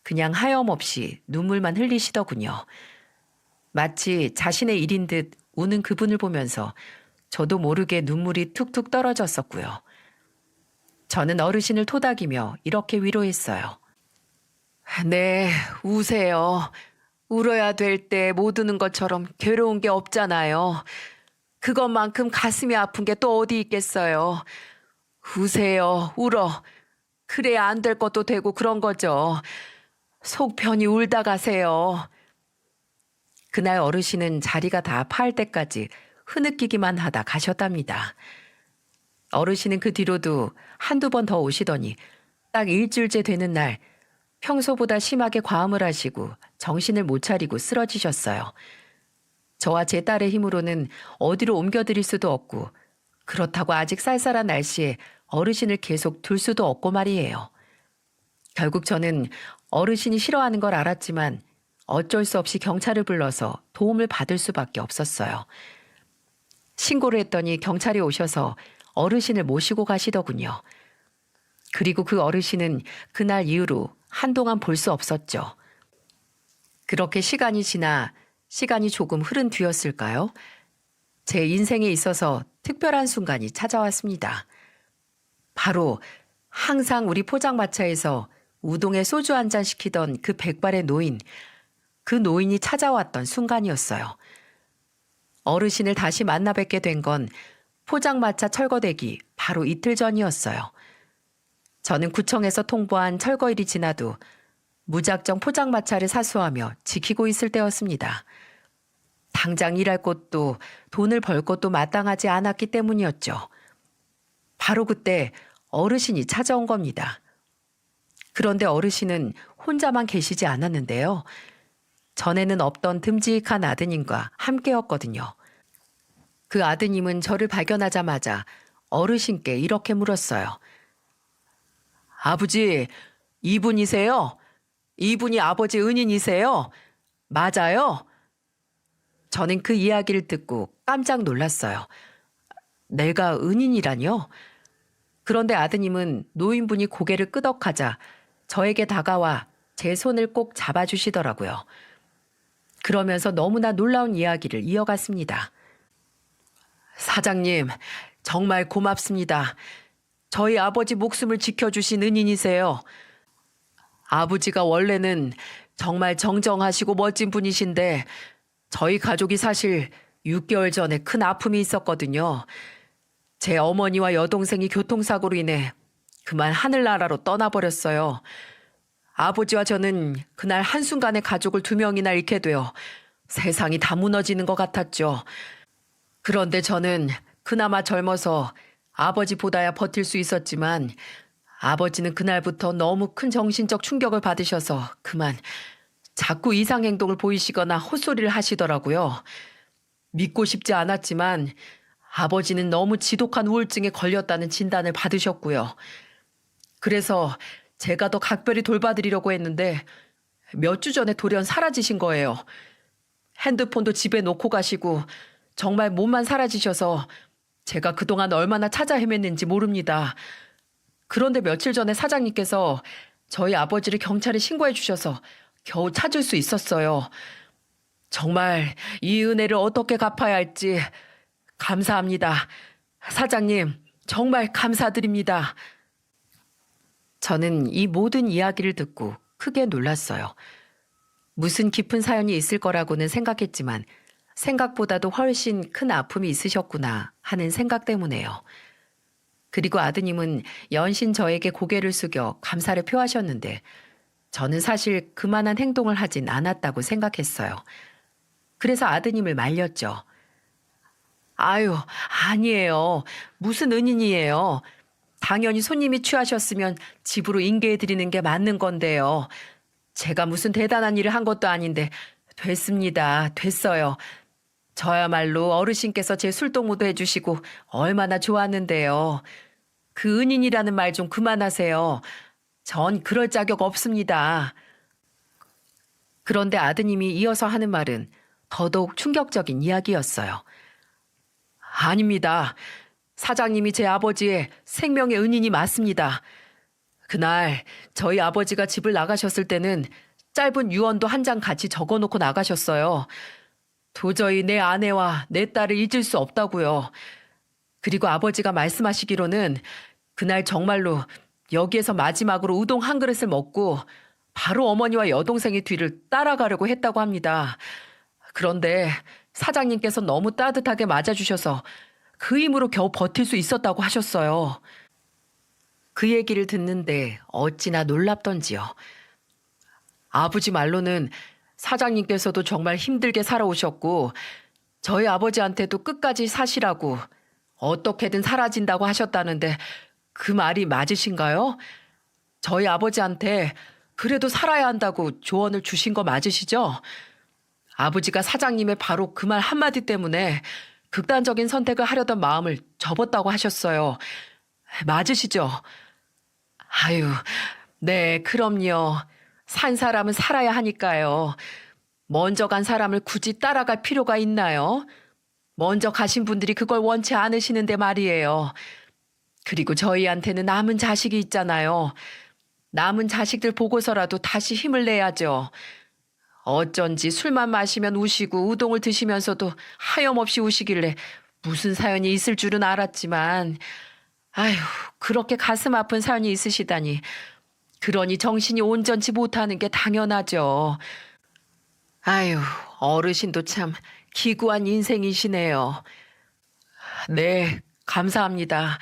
그냥 하염없이 눈물만 흘리시더군요. 마치 자신의 일인 듯 우는 그분을 보면서 저도 모르게 눈물이 툭툭 떨어졌었고요. 저는 어르신을 토닥이며 이렇게 위로했어요. 네, 우세요. 울어야 될 때 못 우는 것처럼 괴로운 게 없잖아요. 그것만큼 가슴이 아픈 게 또 어디 있겠어요. 우세요, 울어. 그래야 안 될 것도 되고 그런 거죠. 속 편히 울다 가세요. 그날 어르신은 자리가 다 파할 때까지 흐느끼기만 하다 가셨답니다. 어르신은 그 뒤로도 한두 번 더 오시더니 딱 일주일째 되는 날 평소보다 심하게 과음을 하시고 정신을 못 차리고 쓰러지셨어요. 저와 제 딸의 힘으로는 어디로 옮겨드릴 수도 없고 그렇다고 아직 쌀쌀한 날씨에 어르신을 계속 둘 수도 없고 말이에요. 결국 저는 어르신이 싫어하는 걸 알았지만 어쩔 수 없이 경찰을 불러서 도움을 받을 수밖에 없었어요. 신고를 했더니 경찰이 오셔서 어르신을 모시고 가시더군요. 그리고 그 어르신은 그날 이후로 한동안 볼 수 없었죠. 그렇게 시간이 지나 시간이 조금 흐른 뒤였을까요? 제 인생에 있어서 특별한 순간이 찾아왔습니다. 바로 항상 우리 포장마차에서 우동에 소주 한 잔 시키던 그 백발의 노인, 그 노인이 찾아왔던 순간이었어요. 어르신을 다시 만나 뵙게 된 건 포장마차 철거되기 바로 이틀 전이었어요. 저는 구청에서 통보한 철거일이 지나도 무작정 포장마차를 사수하며 지키고 있을 때였습니다. 당장 일할 곳도 돈을 벌 곳도 마땅하지 않았기 때문이었죠. 바로 그때 어르신이 찾아온 겁니다. 그런데 어르신은 혼자만 계시지 않았는데요. 전에는 없던 듬직한 아드님과 함께였거든요. 그 아드님은 저를 발견하자마자 어르신께 이렇게 물었어요. 아버지, 이분이세요? 이분이 아버지 은인이세요? 맞아요? 저는 그 이야기를 듣고 깜짝 놀랐어요. 내가 은인이라뇨? 그런데 아드님은 노인분이 고개를 끄덕하자 저에게 다가와 제 손을 꼭 잡아주시더라고요. 그러면서 너무나 놀라운 이야기를 이어갔습니다. 사장님, 정말 고맙습니다. 저희 아버지 목숨을 지켜주신 은인이세요. 아버지가 원래는 정말 정정하시고 멋진 분이신데 저희 가족이 사실 6개월 전에 큰 아픔이 있었거든요. 제 어머니와 여동생이 교통사고로 인해 그만 하늘나라로 떠나버렸어요. 아버지와 저는 그날 한순간에 가족을 2명이나 잃게 되어 세상이 다 무너지는 것 같았죠. 그런데 저는 그나마 젊어서 아버지보다야 버틸 수 있었지만 아버지는 그날부터 너무 큰 정신적 충격을 받으셔서 그만 자꾸 이상 행동을 보이시거나 헛소리를 하시더라고요. 믿고 싶지 않았지만 아버지는 너무 지독한 우울증에 걸렸다는 진단을 받으셨고요. 그래서 제가 더 각별히 돌봐드리려고 했는데 몇 주 전에 돌연 사라지신 거예요. 핸드폰도 집에 놓고 가시고 정말 몸만 사라지셔서 제가 그동안 얼마나 찾아 헤맸는지 모릅니다. 그런데 며칠 전에 사장님께서 저희 아버지를 경찰에 신고해 주셔서 겨우 찾을 수 있었어요. 정말 이 은혜를 어떻게 갚아야 할지 감사합니다. 사장님, 정말 감사드립니다. 저는 이 모든 이야기를 듣고 크게 놀랐어요. 무슨 깊은 사연이 있을 거라고는 생각했지만 생각보다도 훨씬 큰 아픔이 있으셨구나 하는 생각 때문에요. 그리고 아드님은 연신 저에게 고개를 숙여 감사를 표하셨는데 저는 사실 그만한 행동을 하진 않았다고 생각했어요. 그래서 아드님을 말렸죠. 아유, 아니에요. 무슨 은인이에요. 당연히 손님이 취하셨으면 집으로 인계해드리는 게 맞는 건데요. 제가 무슨 대단한 일을 한 것도 아닌데 됐습니다. 됐어요. 저야말로 어르신께서 제 술동무도 해주시고 얼마나 좋았는데요. 그 은인이라는 말 좀 그만하세요. 전 그럴 자격 없습니다. 그런데 아드님이 이어서 하는 말은 더더욱 충격적인 이야기였어요. 아닙니다. 사장님이 제 아버지의 생명의 은인이 맞습니다. 그날 저희 아버지가 집을 나가셨을 때는 짧은 유언도 한 장 같이 적어놓고 나가셨어요. 도저히 내 아내와 내 딸을 잊을 수 없다고요. 그리고 아버지가 말씀하시기로는 그날 정말로 여기에서 마지막으로 우동 한 그릇을 먹고 바로 어머니와 여동생의 뒤를 따라가려고 했다고 합니다. 그런데 사장님께서 너무 따뜻하게 맞아주셔서 그 힘으로 겨우 버틸 수 있었다고 하셨어요. 그 얘기를 듣는데 어찌나 놀랍던지요. 아버지 말로는 사장님께서도 정말 힘들게 살아오셨고 저희 아버지한테도 끝까지 사시라고 어떻게든 사라진다고 하셨다는데 그 말이 맞으신가요? 저희 아버지한테 그래도 살아야 한다고 조언을 주신 거 맞으시죠? 아버지가 사장님의 바로 그 말 한마디 때문에 극단적인 선택을 하려던 마음을 접었다고 하셨어요. 맞으시죠? 아유, 네, 그럼요. 산 사람은 살아야 하니까요. 먼저 간 사람을 굳이 따라갈 필요가 있나요? 먼저 가신 분들이 그걸 원치 않으시는데 말이에요. 그리고 저희한테는 남은 자식이 있잖아요. 남은 자식들 보고서라도 다시 힘을 내야죠. 어쩐지 술만 마시면 우시고 우동을 드시면서도 하염없이 우시길래 무슨 사연이 있을 줄은 알았지만 아휴, 그렇게 가슴 아픈 사연이 있으시다니. 그러니 정신이 온전치 못하는 게 당연하죠. 아휴, 어르신도 참 기구한 인생이시네요. 네, 감사합니다.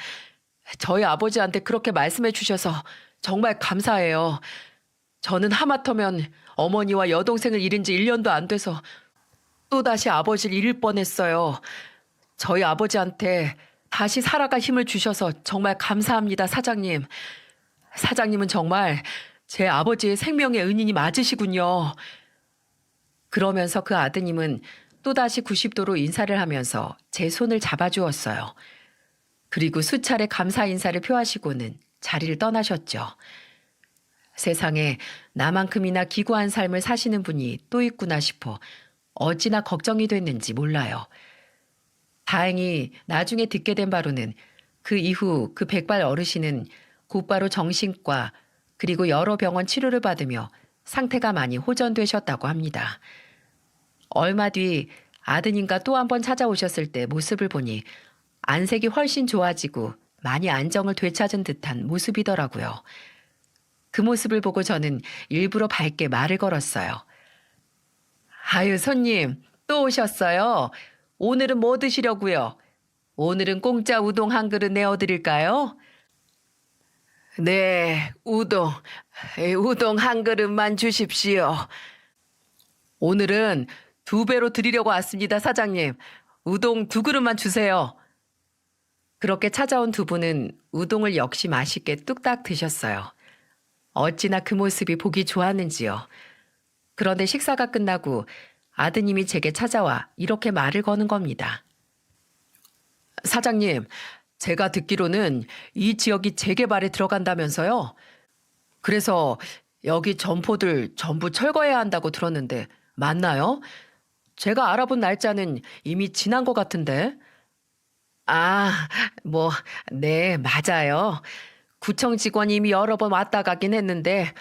저희 아버지한테 그렇게 말씀해 주셔서 정말 감사해요. 저는 하마터면 어머니와 여동생을 잃은 지 1년도 안 돼서 또다시 아버지를 잃을 뻔했어요. 저희 아버지한테 다시 살아갈 힘을 주셔서 정말 감사합니다, 사장님. 사장님은 정말 제 아버지의 생명의 은인이 맞으시군요. 그러면서 그 아드님은 또다시 90도로 인사를 하면서 제 손을 잡아주었어요. 그리고 수차례 감사 인사를 표하시고는 자리를 떠나셨죠. 세상에 나만큼이나 기구한 삶을 사시는 분이 또 있구나 싶어 어찌나 걱정이 됐는지 몰라요. 다행히 나중에 듣게 된 바로는 그 이후 그 백발 어르신은 곧바로 정신과 그리고 여러 병원 치료를 받으며 상태가 많이 호전되셨다고 합니다. 얼마 뒤 아드님과 또 한 번 찾아오셨을 때 모습을 보니 안색이 훨씬 좋아지고 많이 안정을 되찾은 듯한 모습이더라고요. 그 모습을 보고 저는 일부러 밝게 말을 걸었어요. 아유, 손님, 또 오셨어요? 오늘은 뭐 드시려고요? 오늘은 공짜 우동 한 그릇 내어드릴까요? 네, 우동 한 그릇만 주십시오. 오늘은 두 배로 드리려고 왔습니다, 사장님. 우동 두 그릇만 주세요. 그렇게 찾아온 두 분은 우동을 역시 맛있게 뚝딱 드셨어요. 어찌나 그 모습이 보기 좋았는지요. 그런데 식사가 끝나고 아드님이 제게 찾아와 이렇게 말을 거는 겁니다. 사장님, 제가 듣기로는 이 지역이 재개발에 들어간다면서요? 그래서 여기 점포들 전부 철거해야 한다고 들었는데 맞나요? 제가 알아본 날짜는 이미 지난 것 같은데. 아, 뭐, 네, 맞아요. 구청 직원이 이미 여러 번 왔다 가긴 했는데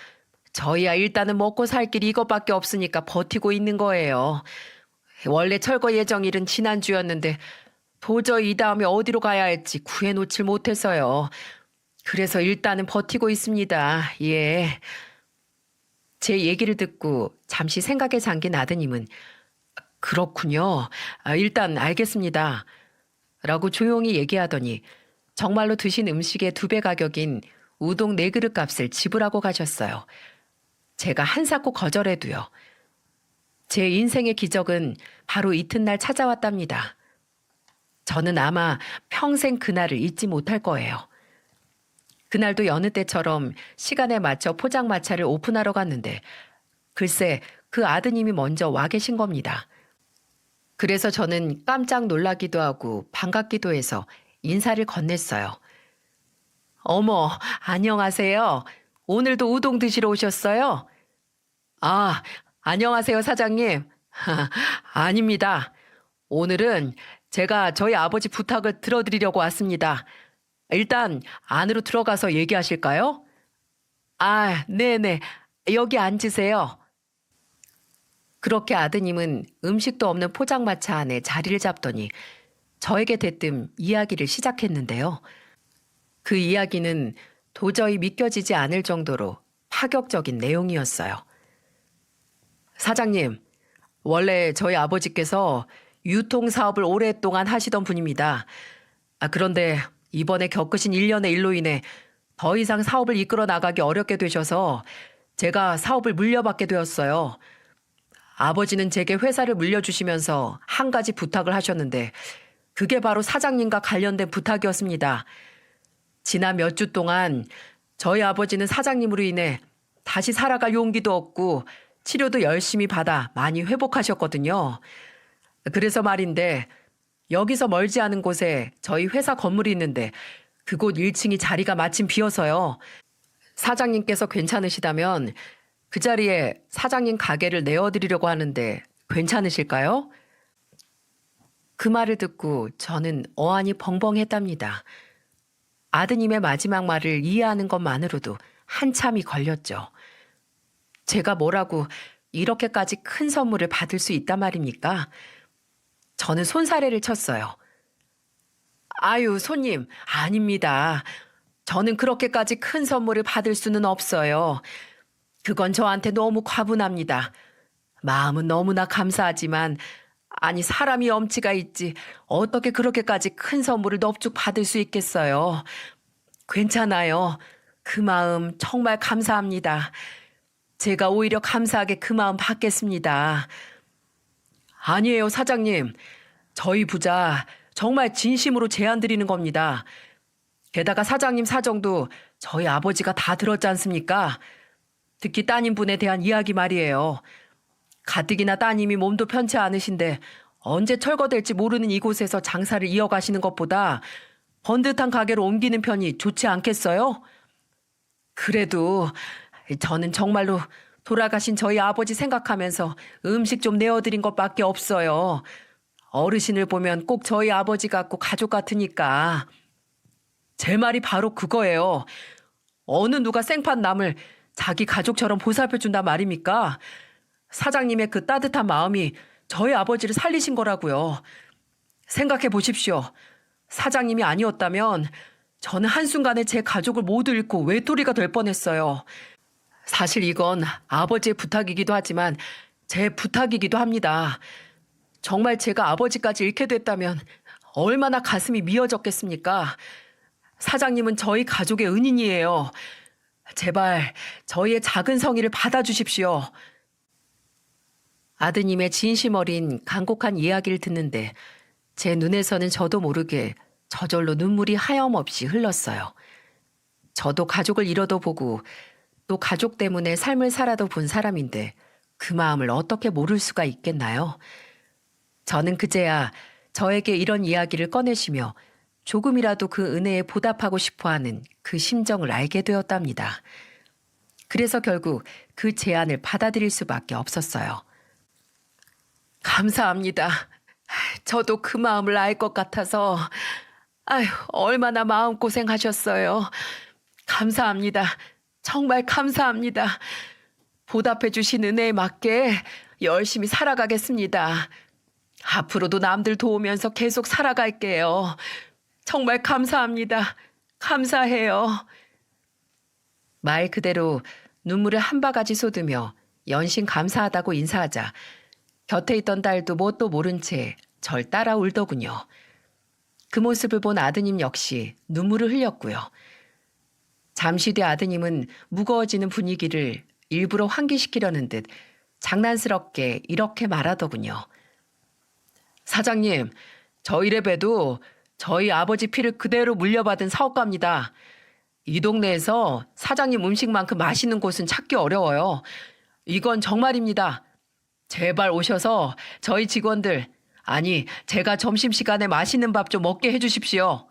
저희야 일단은 먹고 살 길이 이것밖에 없으니까 버티고 있는 거예요. 원래 철거 예정일은 지난주였는데 도저히 이 다음에 어디로 가야 할지 구해놓질 못해서요. 그래서 일단은 버티고 있습니다. 예. 제 얘기를 듣고 잠시 생각에 잠긴 아드님은 그렇군요. 일단 알겠습니다. 라고 조용히 얘기하더니 정말로 드신 음식의 두 배 가격인 우동 네 그릇 값을 지불하고 가셨어요. 제가 한사코 거절해도요. 제 인생의 기적은 바로 이튿날 찾아왔답니다. 저는 아마 평생 그날을 잊지 못할 거예요. 그날도 여느 때처럼 시간에 맞춰 포장마차를 오픈하러 갔는데 글쎄 그 아드님이 먼저 와 계신 겁니다. 그래서 저는 깜짝 놀라기도 하고 반갑기도 해서 인사를 건넸어요. 어머, 안녕하세요. 오늘도 우동 드시러 오셨어요? 아, 안녕하세요, 사장님. 아닙니다. 오늘은 제가 저희 아버지 부탁을 들어드리려고 왔습니다. 일단 안으로 들어가서 얘기하실까요? 아, 네네. 여기 앉으세요. 그렇게 아드님은 음식도 없는 포장마차 안에 자리를 잡더니 저에게 대뜸 이야기를 시작했는데요. 그 이야기는 도저히 믿겨지지 않을 정도로 파격적인 내용이었어요. 사장님, 원래 저희 아버지께서 유통사업을 오랫동안 하시던 분입니다. 그런데 이번에 겪으신 일련의 일로 인해 더 이상 사업을 이끌어 나가기 어렵게 되셔서 제가 사업을 물려받게 되었어요. 아버지는 제게 회사를 물려주시면서 한 가지 부탁을 하셨는데 그게 바로 사장님과 관련된 부탁이었습니다. 지난 몇 주 동안 저희 아버지는 사장님으로 인해 다시 살아갈 용기도 얻고 치료도 열심히 받아 많이 회복하셨거든요. 그래서 말인데 여기서 멀지 않은 곳에 저희 회사 건물이 있는데 그곳 1층이 자리가 마침 비어서요. 사장님께서 괜찮으시다면 그 자리에 사장님 가게를 내어드리려고 하는데 괜찮으실까요? 그 말을 듣고 저는 어안이 벙벙했답니다. 아드님의 마지막 말을 이해하는 것만으로도 한참이 걸렸죠. 제가 뭐라고 이렇게까지 큰 선물을 받을 수 있단 말입니까? 저는 손사래를 쳤어요. 아유, 손님, 아닙니다. 저는 그렇게까지 큰 선물을 받을 수는 없어요. 그건 저한테 너무 과분합니다. 마음은 너무나 감사하지만, 아니, 사람이 엄치가 있지. 어떻게 그렇게까지 큰 선물을 넙죽 받을 수 있겠어요. 괜찮아요. 그 마음 정말 감사합니다. 제가 오히려 감사하게 그 마음 받겠습니다. 아니에요, 사장님. 저희 부자 정말 진심으로 제안 드리는 겁니다. 게다가 사장님 사정도 저희 아버지가 다 들었지 않습니까? 특히 따님분에 대한 이야기 말이에요. 가뜩이나 따님이 몸도 편치 않으신데 언제 철거될지 모르는 이곳에서 장사를 이어가시는 것보다 번듯한 가게로 옮기는 편이 좋지 않겠어요? 그래도 저는 정말로 돌아가신 저희 아버지 생각하면서 음식 좀 내어드린 것밖에 없어요. 어르신을 보면 꼭 저희 아버지 같고 가족 같으니까. 제 말이 바로 그거예요. 어느 누가 생판 남을 자기 가족처럼 보살펴준단 말입니까? 사장님의 그 따뜻한 마음이 저희 아버지를 살리신 거라고요. 생각해 보십시오. 사장님이 아니었다면 저는 한순간에 제 가족을 모두 잃고 외톨이가 될 뻔했어요. 사실 이건 아버지의 부탁이기도 하지만 제 부탁이기도 합니다. 정말 제가 아버지까지 잃게 됐다면 얼마나 가슴이 미어졌겠습니까? 사장님은 저희 가족의 은인이에요. 제발 저희의 작은 성의를 받아주십시오. 아드님의 진심 어린 간곡한 이야기를 듣는데 제 눈에서는 저도 모르게 저절로 눈물이 하염없이 흘렀어요. 저도 가족을 잃어도 보고 또 가족 때문에 삶을 살아도 본 사람인데 그 마음을 어떻게 모를 수가 있겠나요? 저는 그제야 저에게 이런 이야기를 꺼내시며 조금이라도 그 은혜에 보답하고 싶어하는 그 심정을 알게 되었답니다. 그래서 결국 그 제안을 받아들일 수밖에 없었어요. 감사합니다. 저도 그 마음을 알 것 같아서 아휴, 얼마나 마음고생하셨어요. 감사합니다. 정말 감사합니다. 보답해 주신 은혜에 맞게 열심히 살아가겠습니다. 앞으로도 남들 도우면서 계속 살아갈게요. 정말 감사합니다. 감사해요. 말 그대로 눈물을 한 바가지 쏟으며 연신 감사하다고 인사하자 곁에 있던 딸도 뭣도 모른 채 절 따라 울더군요. 그 모습을 본 아드님 역시 눈물을 흘렸고요. 잠시 뒤 아드님은 무거워지는 분위기를 일부러 환기시키려는 듯 장난스럽게 이렇게 말하더군요. 사장님, 저희 래봬도 저희 아버지 피를 그대로 물려받은 사업가입니다. 이 동네에서 사장님 음식만큼 맛있는 곳은 찾기 어려워요. 이건 정말입니다. 제발 오셔서 저희 직원들, 아니 제가 점심시간에 맛있는 밥 좀 먹게 해주십시오.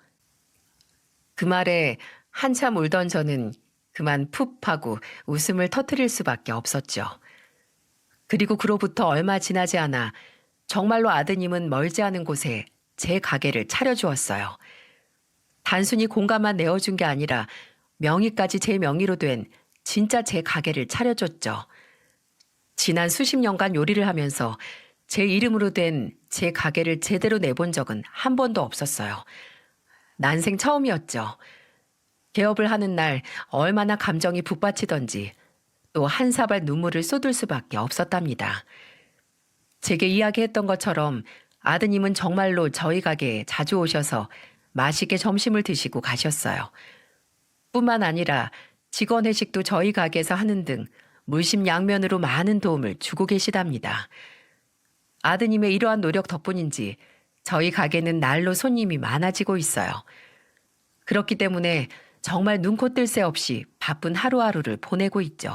그 말에 한참 울던 저는 그만 푹 하고 웃음을 터뜨릴 수밖에 없었죠. 그리고 그로부터 얼마 지나지 않아 정말로 아드님은 멀지 않은 곳에 제 가게를 차려주었어요. 단순히 공간만 내어준 게 아니라 명의까지 제 명의로 된 진짜 제 가게를 차려줬죠. 지난 수십 년간 요리를 하면서 제 이름으로 된 제 가게를 제대로 내본 적은 한 번도 없었어요. 난생 처음이었죠. 개업을 하는 날 얼마나 감정이 북받치던지 또 한 사발 눈물을 쏟을 수밖에 없었답니다. 제게 이야기했던 것처럼 아드님은 정말로 저희 가게에 자주 오셔서 맛있게 점심을 드시고 가셨어요. 뿐만 아니라 직원 회식도 저희 가게에서 하는 등 물심양면으로 많은 도움을 주고 계시답니다. 아드님의 이러한 노력 덕분인지 저희 가게는 날로 손님이 많아지고 있어요. 그렇기 때문에 정말 눈코 뜰 새 없이 바쁜 하루하루를 보내고 있죠.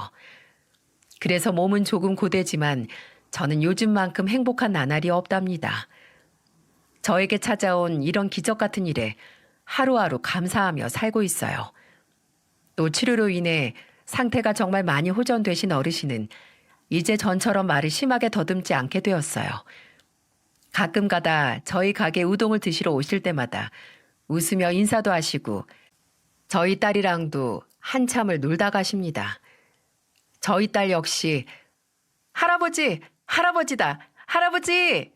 그래서 몸은 조금 고되지만 저는 요즘만큼 행복한 나날이 없답니다. 저에게 찾아온 이런 기적 같은 일에 하루하루 감사하며 살고 있어요. 또 치료로 인해 상태가 정말 많이 호전되신 어르신은 이제 전처럼 말을 심하게 더듬지 않게 되었어요. 가끔가다 저희 가게 우동을 드시러 오실 때마다 웃으며 인사도 하시고 저희 딸이랑도 한참을 놀다 가십니다. 저희 딸 역시 할아버지, 할아버지다, 할아버지!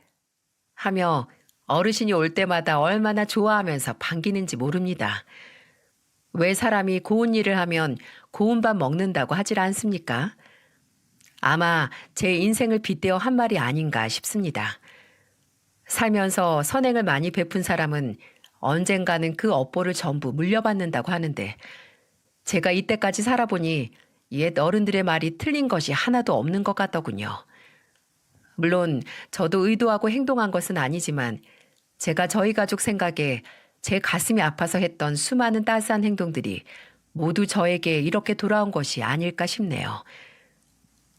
하며 어르신이 올 때마다 얼마나 좋아하면서 반기는지 모릅니다. 왜 사람이 고운 일을 하면 고운 밥 먹는다고 하질 않습니까? 아마 제 인생을 빗대어 한 말이 아닌가 싶습니다. 살면서 선행을 많이 베푼 사람은 언젠가는 그 업보를 전부 물려받는다고 하는데 제가 이때까지 살아보니 옛 어른들의 말이 틀린 것이 하나도 없는 것 같더군요. 물론 저도 의도하고 행동한 것은 아니지만 제가 저희 가족 생각에 제 가슴이 아파서 했던 수많은 따스한 행동들이 모두 저에게 이렇게 돌아온 것이 아닐까 싶네요.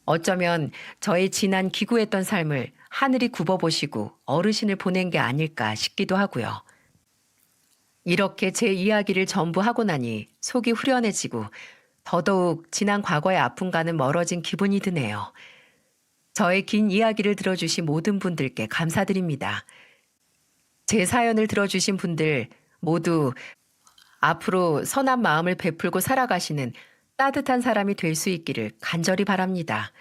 어쩌면 저의 지난 기구했던 삶을 하늘이 굽어보시고 어르신을 보낸 게 아닐까 싶기도 하고요. 이렇게 제 이야기를 전부 하고 나니 속이 후련해지고 더더욱 지난 과거의 아픔과는 멀어진 기분이 드네요. 저의 긴 이야기를 들어주신 모든 분들께 감사드립니다. 제 사연을 들어주신 분들 모두 앞으로 선한 마음을 베풀고 살아가시는 따뜻한 사람이 될 수 있기를 간절히 바랍니다.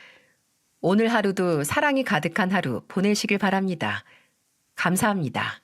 오늘 하루도 사랑이 가득한 하루 보내시길 바랍니다. 감사합니다.